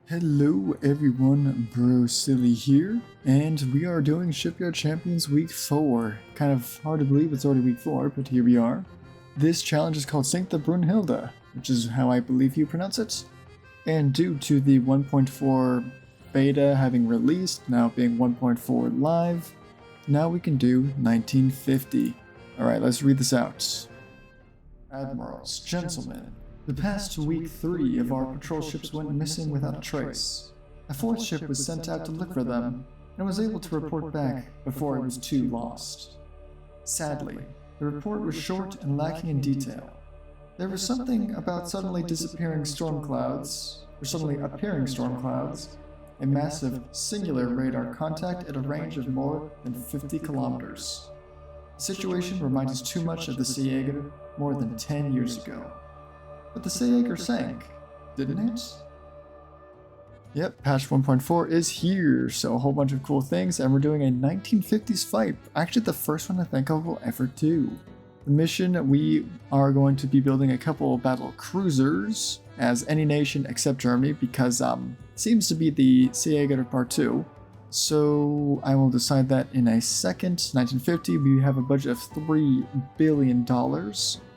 Hello everyone, BroSilly here, and we are doing Shipyard Champions Week 4. Kind of hard to believe it's already Week 4, but here we are. This challenge is called Sink the Brunhilde, which is how I believe you pronounce it. And due to the 1.4 beta having released, now being 1.4 live, now we can do 1950. Alright, let's read this out. Admirals, gentlemen. The past week 3 of our patrol ships went missing without a trace. A fourth ship was sent out to look for them, and was able to report back before it was too lost. Sadly, the report was short and lacking in detail. There was something about suddenly disappearing storm clouds, or suddenly appearing storm clouds, a massive singular radar contact at a range of more than 50 kilometers. The situation reminds us too much of the Seejäger more than 10 years ago. But the Seejäger sank, didn't it? Yep, patch 1.4 is here, so a whole bunch of cool things, and we're doing a 1950s fight. Actually, the first one I think I will ever do. The mission, we are going to be building a couple battle cruisers as any nation except Germany, because it seems to be the Seejäger Part 2. So I will decide that in a second. 1950, we have a budget of $3 billion.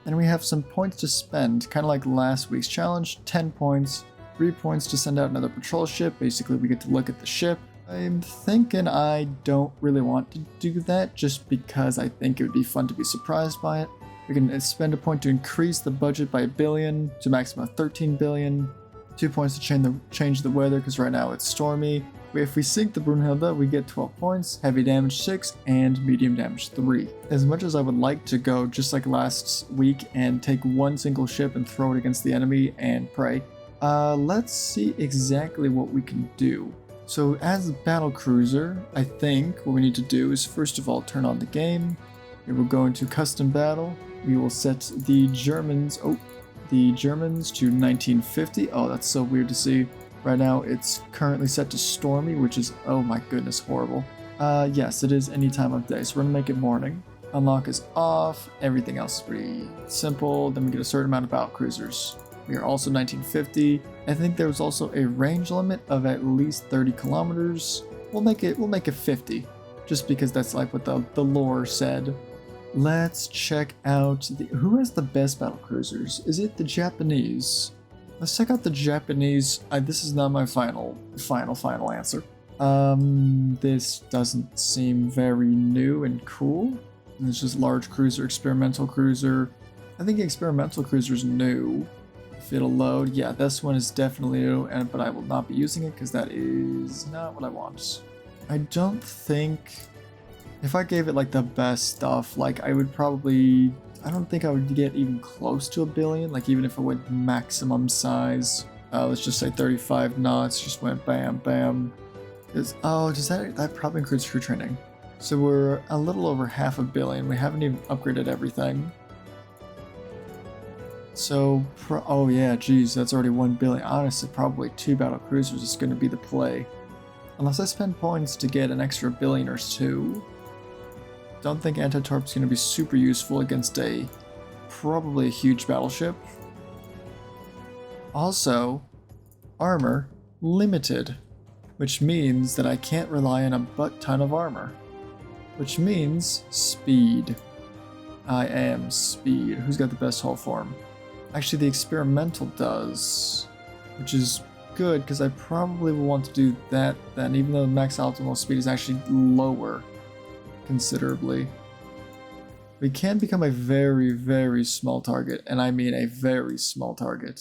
And we have some points to spend, kind of like last week's challenge, 10 points, 3 points to send out another patrol ship. Basically, we get to look at the ship. I'm thinking I don't really want to do that, just because I think it would be fun to be surprised by it. We can spend a point to increase the budget by $1 billion to maximum of $13 billion. 2 points to change the weather, because right now it's stormy. If we sink the Brunhilde, we get 12 points, heavy damage 6, and medium damage 3. As much as I would like to go just like last week and take one single ship and throw it against the enemy and pray, let's see exactly what we can do. So as a battle cruiser, I think what we need to do is first of all turn on the game. We will go into custom battle. We will set the Germans to 1950. Oh, that's so weird to see. Right now, it's currently set to stormy, which is, oh my goodness, horrible. Yes, it is any time of day, so we're gonna make it morning. Unlock is off, everything else is pretty simple. Then we get a certain amount of battle cruisers. We are also 1950. I think there was also a range limit of at least 30 kilometers. We'll make it 50, just because that's like what the lore said. Let's check out who has the best battle cruisers. Is it the Japanese? Let's check out the Japanese. This is not my final answer. This doesn't seem very new and cool. It's just large cruiser, experimental cruiser. I think experimental cruiser is new. If it'll load, yeah, this one is definitely new, but I will not be using it because that is not what I want. I don't think, if I gave it like the best stuff, like I don't think I would get even close to $1 billion, like even if it went maximum size. Let's just say 35 knots, just went bam, bam. Does that probably includes crew training. So we're a little over $500 million. We haven't even upgraded everything. So, oh yeah, geez, that's already $1 billion. Honestly, probably 2 battle cruisers is going to be the play. Unless I spend points to get an extra $1 billion or 2. Don't think anti-torp is going to be super useful against probably a huge battleship. Also, armor limited, which means that I can't rely on a butt ton of armor. Which means speed. I am speed. Who's got the best hull form? Actually, the experimental does, which is good because I probably will want to do that then, even though max optimal speed is actually lower considerably. We can become a very, very small target, and I mean a very small target.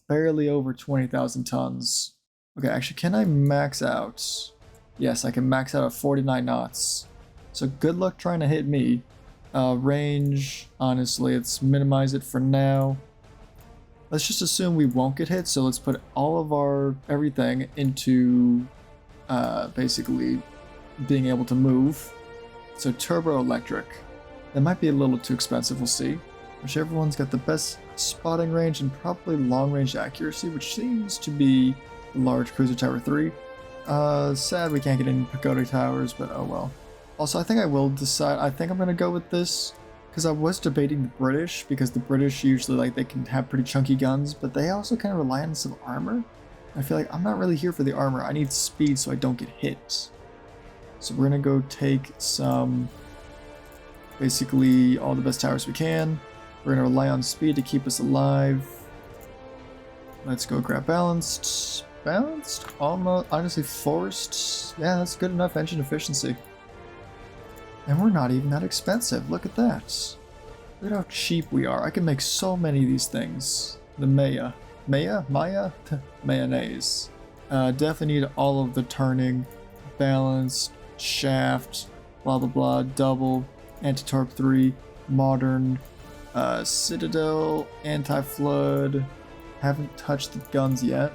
Barely over 20,000 tons. Okay, actually, can I max out? Yes, I can max out at 49 knots. So good luck trying to hit me. Range, honestly, let's minimize it for now. Let's just assume we won't get hit, so let's put all of our everything into basically being able to move. So turbo electric. That might be a little too expensive, we'll see. Whichever one's got the best spotting range and probably long range accuracy, which seems to be large cruiser tower 3. Sad we can't get any pagoda towers, but oh well. Also, I think I will decide, I think I'm gonna go with this, because I was debating the British, because the British usually, like, they can have pretty chunky guns, but they also kind of rely on some armor. I feel like I'm not really here for the armor. I need speed so I don't get hit. So we're gonna go take some, basically all the best towers we can. We're gonna rely on speed to keep us alive. Let's go grab balanced. Balanced? Almost, honestly forced. Yeah, that's good enough engine efficiency. And we're not even that expensive. Look at that. Look at how cheap we are. I can make so many of these things. The Maya. Maya? Maya? Mayonnaise. Definitely need all of the turning, balanced, shaft, blah blah blah, double, anti-torp 3, modern, citadel, anti-flood. Haven't touched the guns yet.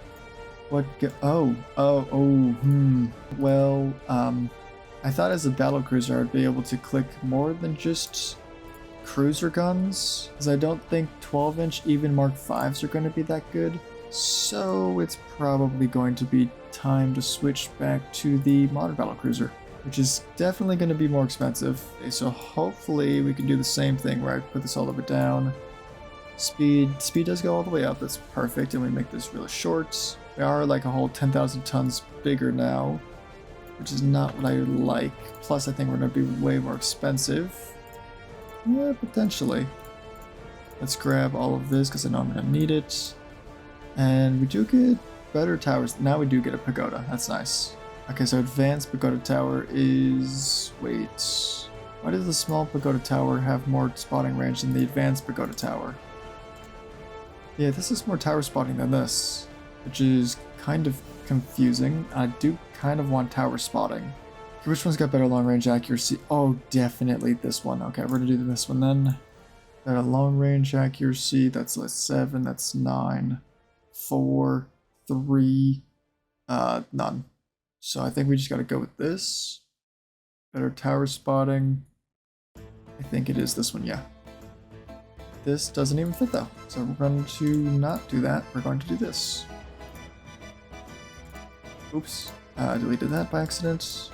Well, I thought as a battlecruiser I'd be able to click more than just cruiser guns, because I don't think 12-inch even Mark 5s are going to be that good. So it's probably going to be time to switch back to the modern battlecruiser, which is definitely going to be more expensive. Okay, so hopefully we can do the same thing where I put this all the way down. Speed does go all the way up, that's perfect, and we make this really short. We are like a whole 10,000 tons bigger now, which is not what I would like. Plus I think we're going to be way more expensive. Yeah, potentially. Let's grab all of this because I know I'm going to need it. And we do get better towers. Now we do get a pagoda, that's nice. Okay, so advanced pagoda tower is... wait. Why does the small pagoda tower have more spotting range than the advanced pagoda tower? Yeah, this is more tower spotting than this, which is kind of confusing. I do kind of want tower spotting. Okay, which one's got better long range accuracy? Oh, definitely this one. Okay, we're gonna do this one then. Better long range accuracy, that's 7, that's 9, 4, 3, none. So I think we just gotta go with this. Better tower spotting. I think it is this one, yeah. This doesn't even fit though, so we're going to not do that. We're going to do this. Oops, deleted that by accident.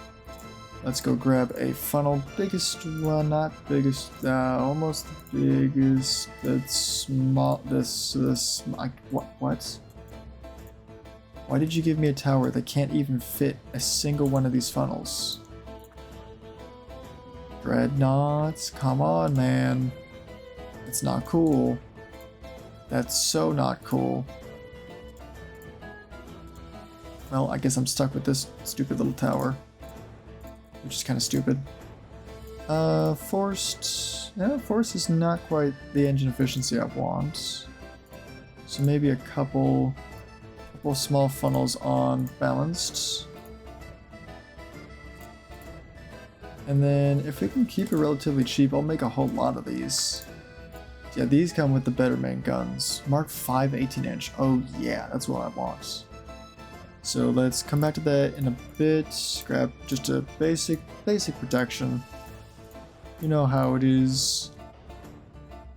Let's go grab a funnel. Biggest one, not biggest, almost the biggest. That's small. What? Why did you give me a tower that can't even fit a single one of these funnels? Dreadnoughts, come on, man. It's not cool. That's so not cool. Well, I guess I'm stuck with this stupid little tower, which is kind of stupid. Forced. Yeah, forced is not quite the engine efficiency I want. So maybe a couple small funnels on balanced. And then if we can keep it relatively cheap, I'll make a whole lot of these. Yeah, these come with the better main guns. Mark 5 18-inch. Oh yeah, that's what I want. So let's come back to that in a bit. Grab just a basic protection. You know how it is.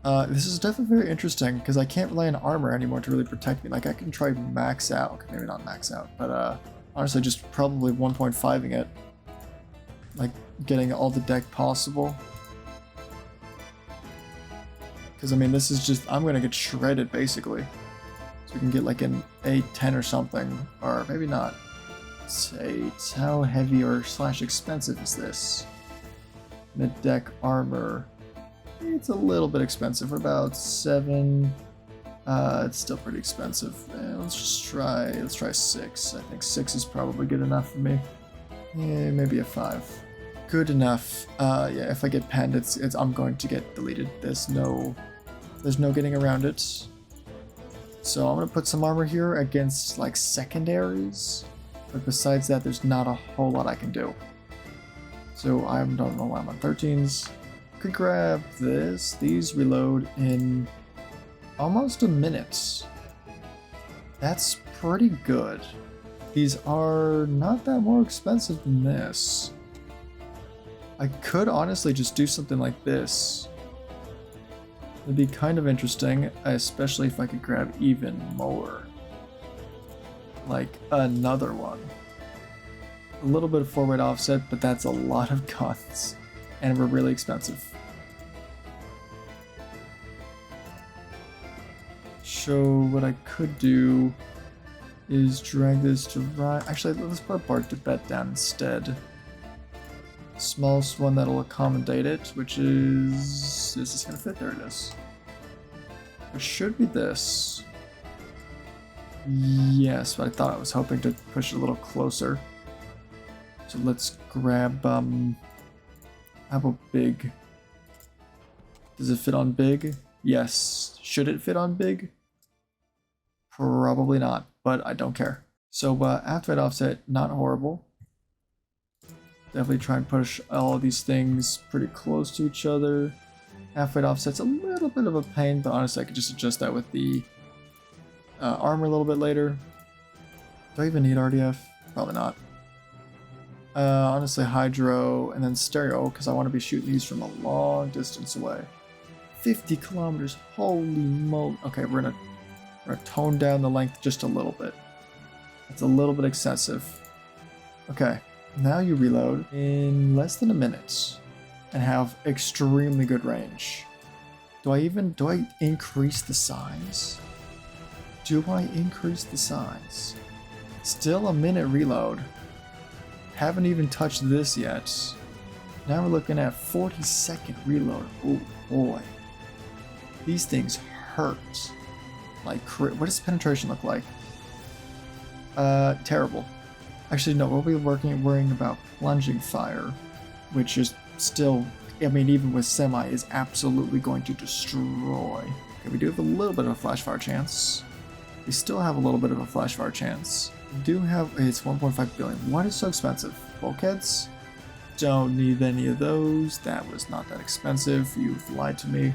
This is definitely very interesting because I can't rely on armor anymore to really protect me. Like I can try max out. Okay, maybe not max out, but honestly just probably 1.5ing it. Like getting all the deck possible. Because, I mean, this is just... I'm going to get shredded, basically. So we can get, like, an A10 or something. Or maybe not. Say, how heavy or / expensive is this? Mid-deck armor. It's a little bit expensive. For about 7... it's still pretty expensive. Let's try 6. I think 6 is probably good enough for me. Yeah, maybe a 5. Good enough. Yeah, if I get penned, I'm going to get deleted. There's no getting around it. So I'm gonna put some armor here against like secondaries, but besides that, there's not a whole lot I can do. So I don't know why I'm on 13s. Could grab this. These reload in almost a minute. That's pretty good. These are not that more expensive than this. I could honestly just do something like this. It'd be kind of interesting, especially if I could grab even more. Like another one. A little bit of forward offset, but that's a lot of guns. And we're really expensive. So what I could do is drag this to right. Actually, let's put a bark to bed down instead. Smallest one that'll accommodate it, which is this gonna fit. There it is. It should be this. Yes, but I thought I was hoping to push it a little closer. So let's grab how about big? Does it fit on big? Yes. Should it fit on big? Probably not, but I don't care. So activate offset, not horrible. Definitely try and push all of these things pretty close to each other. Half-weight offset's a little bit of a pain, but honestly I could just adjust that with the armor a little bit later. Do I even need RDF? Probably not. Honestly, hydro and then stereo, because I want to be shooting these from a long distance away. 50 kilometers, holy moly. Okay, we're gonna tone down the length just a little bit. It's a little bit excessive. Okay, now you reload in less than a minute and have extremely good range. Do I increase the size? Do I increase the size? Still a minute reload. Haven't even touched this yet. Now we're looking at 40-second reload. Oh boy. These things hurt. Like, what does penetration look like? Terrible. Actually, no, we'll be worrying about plunging fire, which is still, I mean, even with semi, is absolutely going to destroy. Okay, we do have a little bit of a flash fire chance. We still have a little bit of a flash fire chance. We do have, it's 1.5 billion. What is so expensive? Bulkheads? Don't need any of those. That was not that expensive. You've lied to me.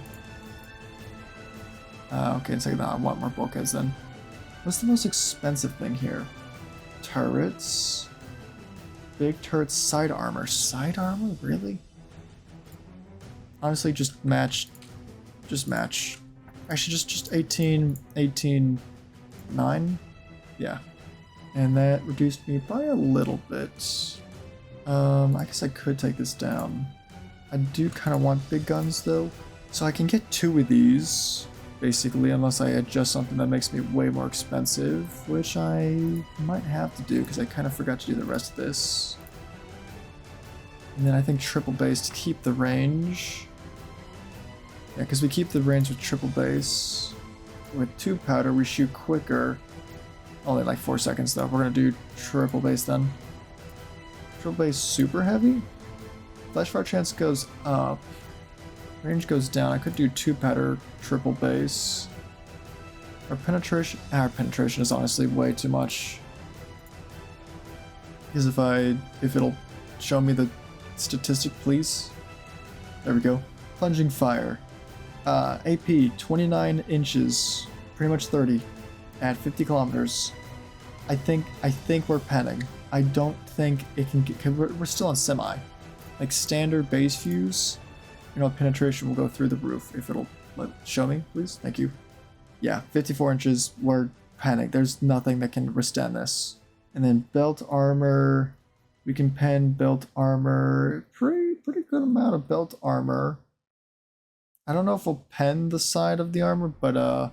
Okay, second that, I want more bulkheads then. What's the most expensive thing here? Turrets. Big turrets, side armor. Side armor? Really? Honestly, just match. Just match. Actually, just 18, 9? Yeah. And that reduced me by a little bit. I guess I could take this down. I do kind of want big guns though. So I can get 2 of these, basically, unless I adjust something that makes me way more expensive, which I might have to do because I kind of forgot to do the rest of this. And then I think triple base to keep the range. Yeah, because we keep the range with triple base. With 2 powder, we shoot quicker. Only like 4 seconds though. We're gonna do triple base then. Triple base super heavy? Flash fire chance goes up. Range goes down. I could do 2 powder triple base. Our penetration is honestly way too much. Because if it'll show me the statistic, please. There we go. Plunging fire. AP 29 inches, pretty much 30, at 50 kilometers. I think we're penning. I don't think it can get. We're still on semi. Like standard base fuse, you know, penetration will go through the roof if it'll show me, please. Thank you. Yeah, 54 inches. We're penning. There's nothing that can withstand this. And then belt armor. We can pen belt armor. Pretty good amount of belt armor. I don't know if we'll pen the side of the armor, but I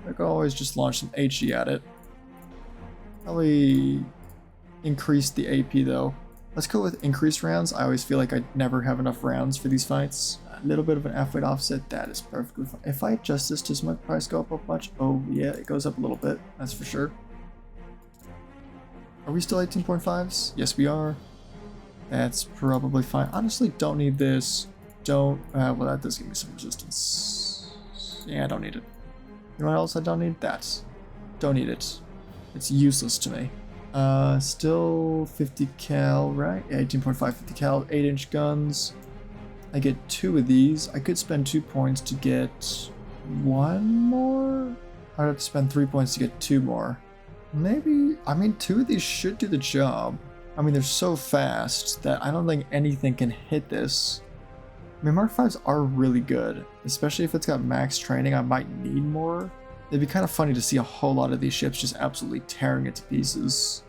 could always just launch some HE at it. Probably increase the AP though. Let's go with increased rounds. I always feel like I never have enough rounds for these fights. A little bit of an F-weight offset, that is perfectly fine. If I adjust this, does my price go up much? Oh yeah, it goes up a little bit, that's for sure. Are we still 18.5s? Yes, we are. That's probably fine. Honestly, don't need this. Well, that does give me some resistance. Yeah, I don't need it. You know what else I don't need? That. Don't need it. It's useless to me. Still 50 cal, right? Yeah, 18.5, 50 cal, 8-inch guns. I get 2 of these. I could spend 2 points to get 1 more. I'd have to spend 3 points to get 2 more. Maybe, I mean, 2 of these should do the job. I mean, they're so fast that I don't think anything can hit this. I mean, Mark 5s are really good, especially if it's got max training. I might need more. It'd be kind of funny to see a whole lot of these ships just absolutely tearing it to pieces.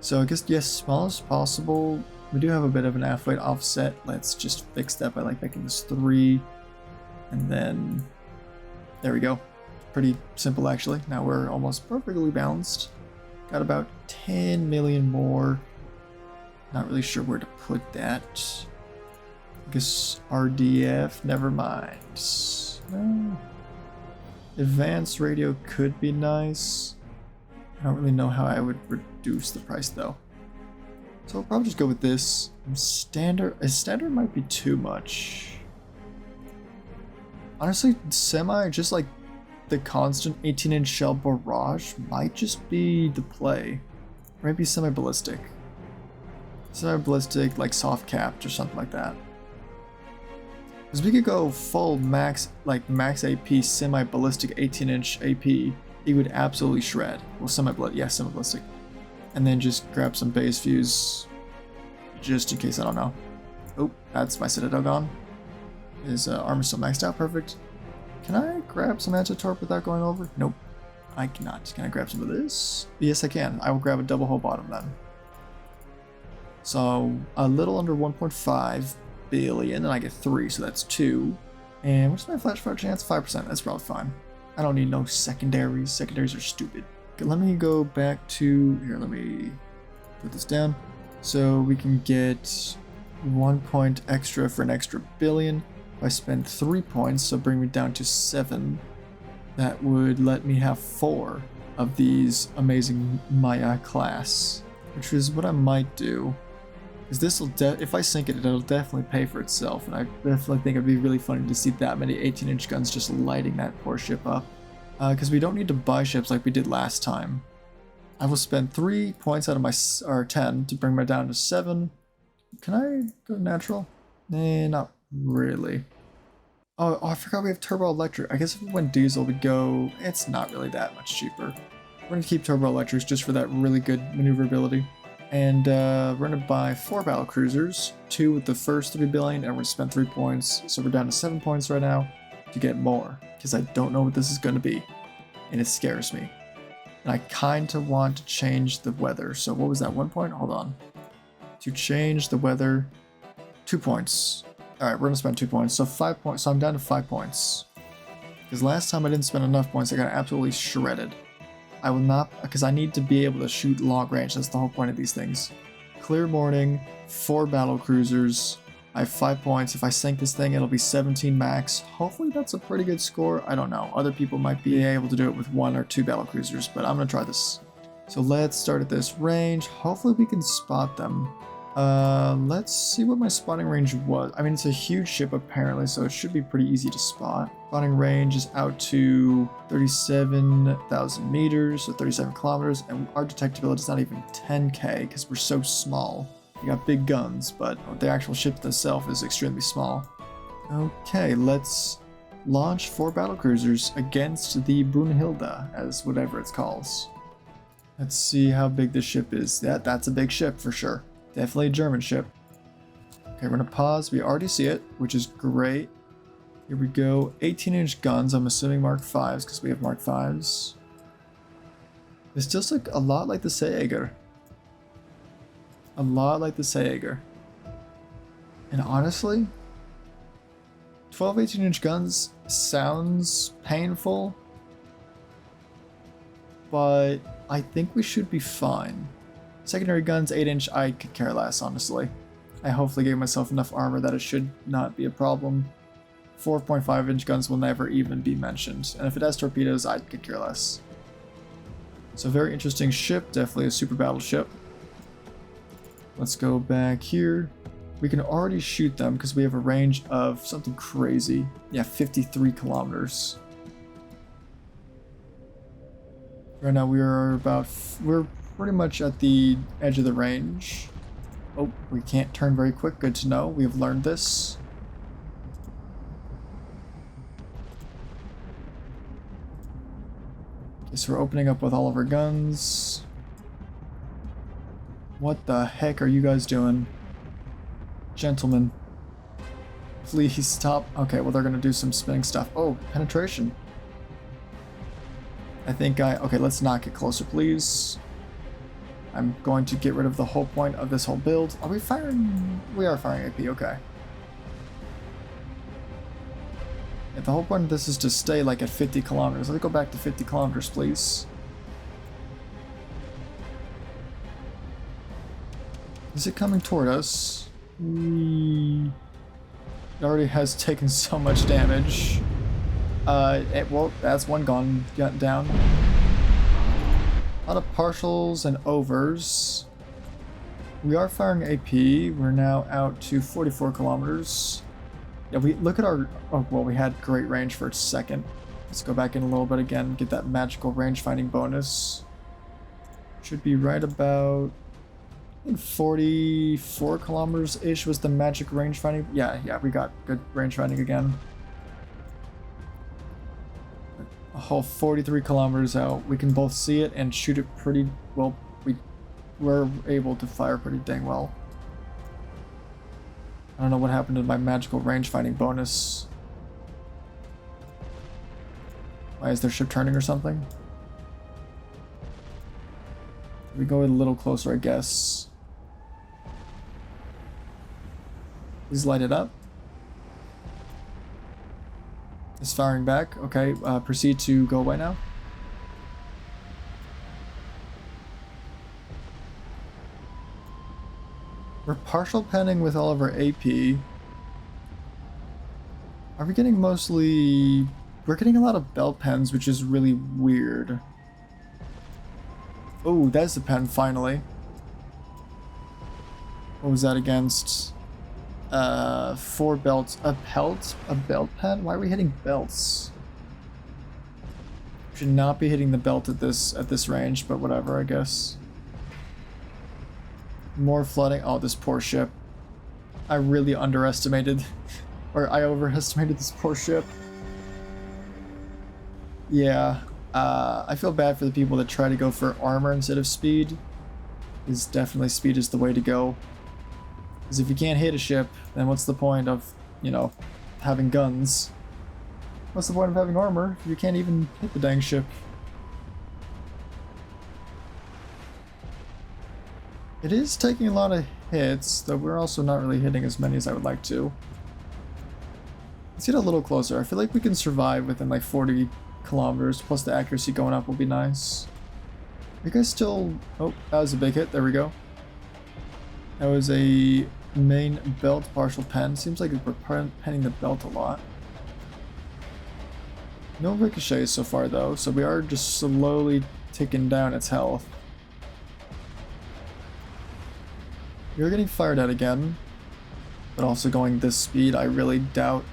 So I guess, yes, small as possible. We do have a bit of an F-weight offset. Let's just fix that by like making this 3. And then, there we go. Pretty simple actually. Now we're almost perfectly balanced. Got about 10 million more. Not really sure where to put that. I guess RDF, never mind. Advanced radio could be nice. I don't really know how I would reduce the price though. So I'll probably just go with this. Standard might be too much. Honestly, semi, just like the constant 18-inch shell barrage might just be the play. Or maybe semi-ballistic. Semi-ballistic, like soft capped or something like that. Because we could go full max, like max AP, semi-ballistic 18-inch AP. He would absolutely shred. Well, semi-ballistic. And then just grab some base fuse. Just in case, I don't know. Oh, that's my Citadel gone. His armor still maxed out, perfect. Can I grab some anti-torp without going over? Nope, I cannot. Can I grab some of this? Yes, I can. I will grab a double hull bottom then. So, a little under 1.5 billion, and I get 3, so that's 2. And what's my flash fire chance? 5%, that's probably fine. I don't need no secondaries. Secondaries are stupid. Okay, let me go back to, here, let me put this down. So we can get 1 point extra for an extra billion. If I spend 3 points, so bring me down to 7, that would let me have 4 of these amazing Maya class, which is what I might do. Because this will, if I sink it, it'll definitely pay for itself, and I definitely think it'd be really funny to see that many 18-inch guns just lighting that poor ship up. Because we don't need to buy ships like we did last time. I will spend 3 points out of my 10 to bring me down to 7. Can I go natural? Nah, not really. Oh, I forgot we have turbo electric. I guess if we went diesel, we'd go. It's not really that much cheaper. We're gonna keep turbo electrics just for that really good maneuverability. And we're gonna buy 4 battle cruisers, 2 with the first 3 billion, and we're gonna spend 3 points. So we're down to 7 points right now to get more, because I don't know what this is gonna be, and it scares me. And I kinda want to change the weather. So what was that, 1 point? Hold on. To change the weather, 2 points. Alright, we're gonna spend 2 points. So 5 points. So I'm down to 5 points. Because last time I didn't spend enough points, I got absolutely shredded. I will not, because I need to be able to shoot long range. That's the whole point of these things. Clear morning, 4 battle cruisers. I have 5 points. If I sink this thing, it'll be 17 max. Hopefully that's a pretty good score. I don't know. Other people might be able to do it with 1 or 2 battle cruisers, but I'm gonna try this. So let's start at this range. Hopefully we can spot them. Let's see what my spotting range was. I mean, it's a huge ship apparently, so it should be pretty easy to spot. Spotting range is out to 37,000 meters, so 37 kilometers, and our detectability is not even 10k because we're so small. We got big guns, but the actual ship itself is extremely small. Okay, let's launch 4 battle cruisers against the Brunhilde, as whatever it's called. Let's see how big this ship is. That's a big ship for sure. Definitely a German ship. Okay, we're gonna pause. We already see it, which is great. Here we go. 18-inch guns. I'm assuming Mark 5s because we have Mark 5s. It's just like a lot like the Seejäger. A lot like the Seejäger. And honestly, 12 18-inch guns sounds painful, but I think we should be fine. Secondary guns, 8-inch, I could care less, honestly. I hopefully gave myself enough armor that it should not be a problem. 4.5-inch guns will never even be mentioned, and if it has torpedoes, I could care less. So very interesting ship, definitely a super battleship. Let's go back here. We can already shoot them because we have a range of something crazy. Yeah, 53 kilometers. Right now we're pretty much at the edge of the range. Oh, we can't turn very quick. Good to know. We have learned this. Okay, so we're opening up with all of our guns. What the heck are you guys doing? Gentlemen. Please stop. Okay, well they're gonna do some spinning stuff. Oh, penetration. Okay, let's not get closer, please. I'm going to get rid of the whole point of this whole build. Are we firing? We are firing AP, okay. Yeah, the whole point of this is to stay like at 50 kilometers. Let's go back to 50 kilometers, please. Is it coming toward us? It already has taken so much damage. Well, that's one gone down. A lot of partials and overs. We are firing AP. We're now out to 44 kilometers. Yeah, we look at our... Oh, well, we had great range for a second. Let's go back in a little bit again, get that magical range finding bonus. Should be right about... I think 44 kilometers-ish was the magic range finding. Yeah, we got good range finding again. A whole 43 kilometers out. We can both see it and shoot it pretty well. We were able to fire pretty dang well. I don't know what happened to my magical range finding bonus. Why is their ship turning or something? We go a little closer, I guess. Please light it up. It's firing back. Okay, proceed to go away now. We're partial penning with all of our AP. Are we getting mostly... We're getting a lot of belt pens, which is really weird. Oh, that's the pen, finally. What was that against? 4 belts. A pelt? A belt pen? Why are we hitting belts? Should not be hitting the belt at this range, but whatever, I guess. More flooding. Oh, this poor ship. I really underestimated, or I overestimated this poor ship. Yeah, I feel bad for the people that try to go for armor instead of speed. Is definitely speed is the way to go. Because if you can't hit a ship, then what's the point of, you know, having guns? What's the point of having armor if you can't even hit the dang ship? It is taking a lot of hits, though we're also not really hitting as many as I would like to. Let's get a little closer. I feel like we can survive within like 40 kilometers, plus the accuracy going up will be nice. Are you guys still... Oh, that was a big hit. There we go. That was a main belt partial pen. Seems like we're penning the belt a lot. No ricochets so far though, so we are just slowly ticking down its health. You're getting fired at again, but also going this speed, I really doubt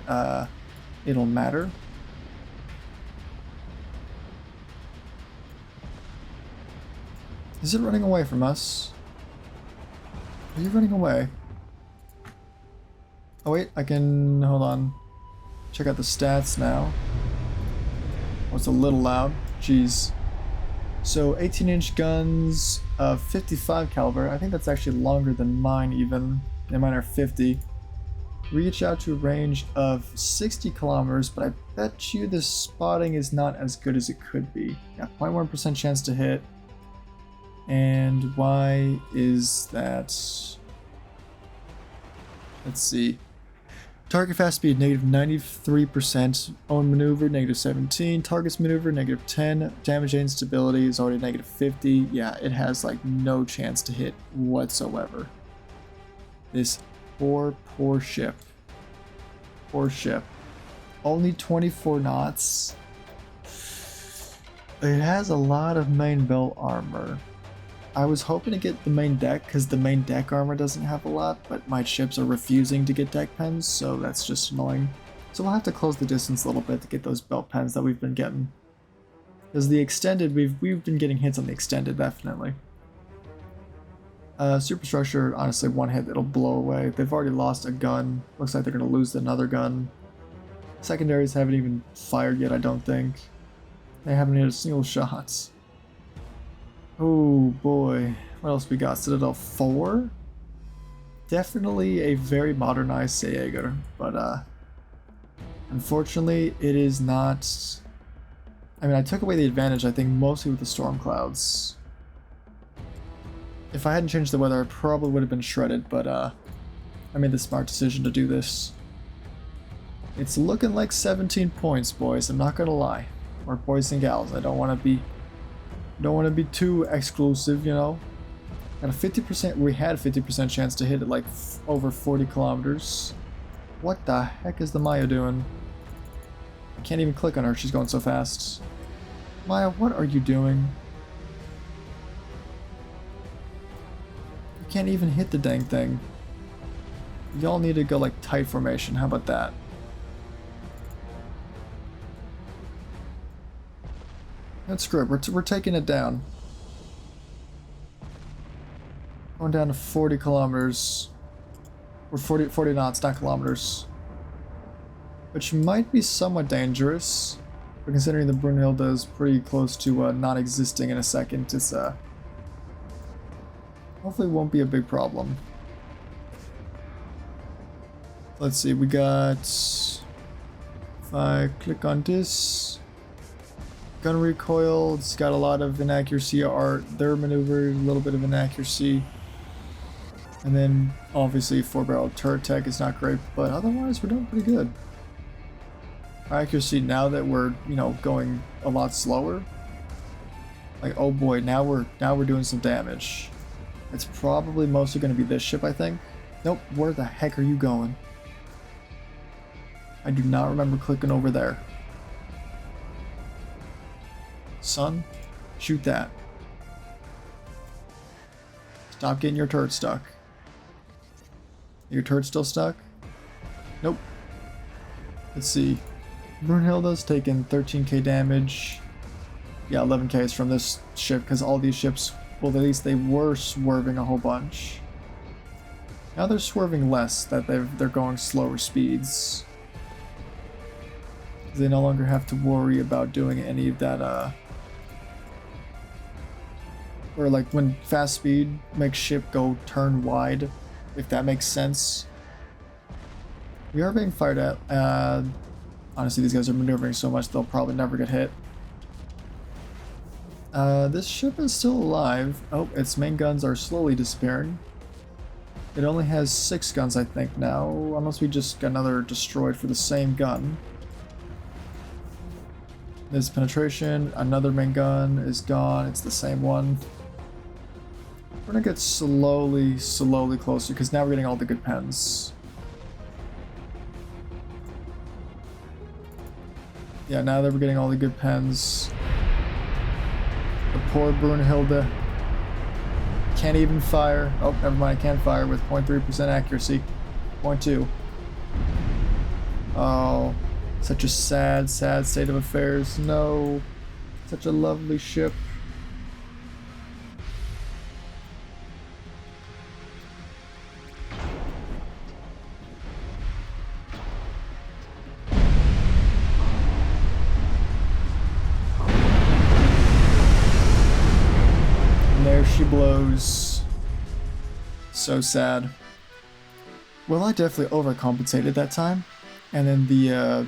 it'll matter. Is it running away from us? Are you running away? Oh wait, I can... hold on. Check out the stats now. Oh, it's a little loud. Jeez. So 18-inch guns, 55 caliber. I think that's actually longer than mine even. Yeah, mine are 50. Reach out to a range of 60 kilometers, but I bet you the spotting is not as good as it could be. Yeah, 0.1% chance to hit. And why is that? Let's see. Target fast speed, negative 93%. Own maneuver, negative 17. Target's maneuver, negative 10. Damage and stability is already negative 50. Yeah, it has like no chance to hit whatsoever. This poor ship. Poor ship. Only 24 knots. It has a lot of main belt armor. I was hoping to get the main deck because the main deck armor doesn't have a lot, but my ships are refusing to get deck pens, so that's just annoying. So we'll have to close the distance a little bit to get those belt pens that we've been getting. Because the extended, we've been getting hits on the extended, definitely. Superstructure, honestly, one hit, it'll blow away. They've already lost a gun. Looks like they're going to lose another gun. Secondaries haven't even fired yet, I don't think. They haven't hit a single shot. Oh boy, what else we got? Citadel 4? Definitely a very modernized Seejäger, but unfortunately it is not... I mean, I took away the advantage, I think, mostly with the storm clouds. If I hadn't changed the weather, I probably would have been shredded, but I made the smart decision to do this. It's looking like 17 points, boys, I'm not gonna lie. Or boys and gals, I don't want to be too exclusive, you know. Got a 50%, we had a 50% chance to hit it like over 40 kilometers. What the heck is the Maya doing? I can't even click on her, she's going so fast. Maya, what are you doing? You can't even hit the dang thing. Y'all need to go like tight formation, how about that? That's screw it, we're taking it down. Going down to 40 kilometers. Or 40 knots, not kilometers. Which might be somewhat dangerous. But considering the Brunhilde is pretty close to not existing in a second, it's hopefully won't be a big problem. Let's see, we got... If I click on this... Gun recoil, it's got a lot of inaccuracy art. Their maneuver, a little bit of inaccuracy. And then, obviously, 4-barrel turret tech is not great, but otherwise we're doing pretty good. Our accuracy, now that we're, you know, going a lot slower, like, oh boy, now we're doing some damage. It's probably mostly going to be this ship, I think. Nope, where the heck are you going? I do not remember clicking over there. Son, shoot that. Stop getting your turret stuck. Your turret still stuck? Nope. Let's see. Brunhilde's taken 13k damage. Yeah, 11k is from this ship because all these ships, well, at least they were swerving a whole bunch. Now they're swerving less, that they're going slower speeds. They no longer have to worry about doing any of that, or like when fast speed makes ship go turn wide, if that makes sense. We are being fired at. Honestly, these guys are maneuvering so much they'll probably never get hit. This ship is still alive. Oh, its main guns are slowly disappearing. It only has 6 guns, I think, now, unless we just got another destroyed for the same gun. There's penetration, another main gun is gone, it's the same one. We're gonna get slowly closer, because now we're getting all the good pens. Yeah, now that we're getting all the good pens. The poor Brunhilde can't even fire. Oh, never mind, I can fire with 0.3% accuracy. 0.2. Oh, such a sad state of affairs. No, such a lovely ship. She blows. So sad. Well, I definitely overcompensated that time. And then the,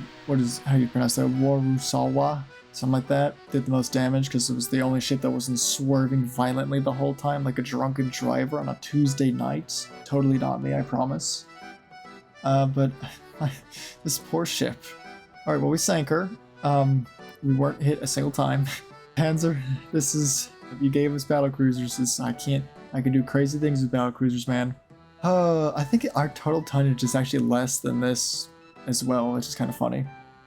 how do you pronounce that? Warusawa? Something like that. Did the most damage because it was the only ship that wasn't swerving violently the whole time like a drunken driver on a Tuesday night. Totally not me, I promise. But this poor ship. Alright, well, we sank her. We weren't hit a single time. Panzer, this is... If you gave us battlecruisers, I can do crazy things with battlecruisers, man. I think our total tonnage is actually less than this as well, which is kind of funny.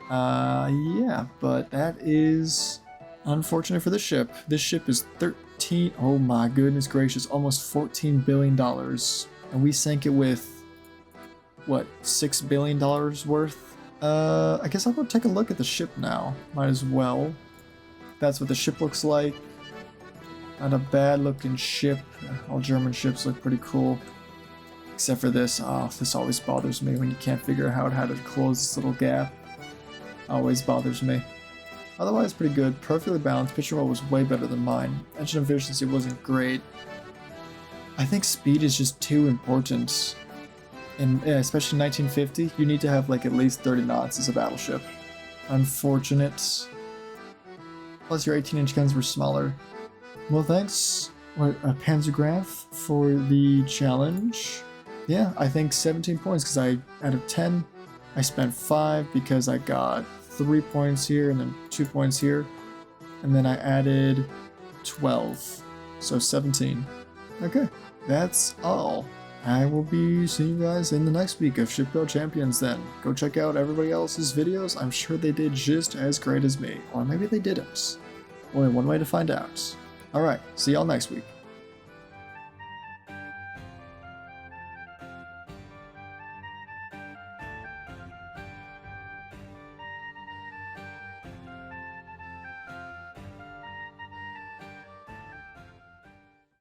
Yeah, but that is unfortunate for this ship. This ship is 13, oh my goodness gracious, almost $14 billion. And we sank it with, what, $6 billion worth? I guess I'll go take a look at the ship now. Might as well. That's what the ship looks like. Not a bad looking ship. All German ships look pretty cool. Except for this. Oh, this always bothers me when you can't figure out how to close this little gap. Always bothers me. Otherwise, pretty good. Perfectly balanced. Pitch roll was way better than mine. Engine efficiency wasn't great. I think speed is just too important. And especially in 1950, you need to have like at least 30 knots as a battleship. Unfortunate. Plus your 18-inch guns were smaller. Well, thanks, Panzergraph, for the challenge. Yeah, I think 17 points because out of 10, I spent 5 because I got 3 points here and then 2 points here. And then I added 12, so 17. Okay, that's all. I will be seeing you guys in the next week of Shipyard Champions then. Go check out everybody else's videos. I'm sure they did just as great as me. Or maybe they didn't. Only one way to find out. Alright, see y'all next week.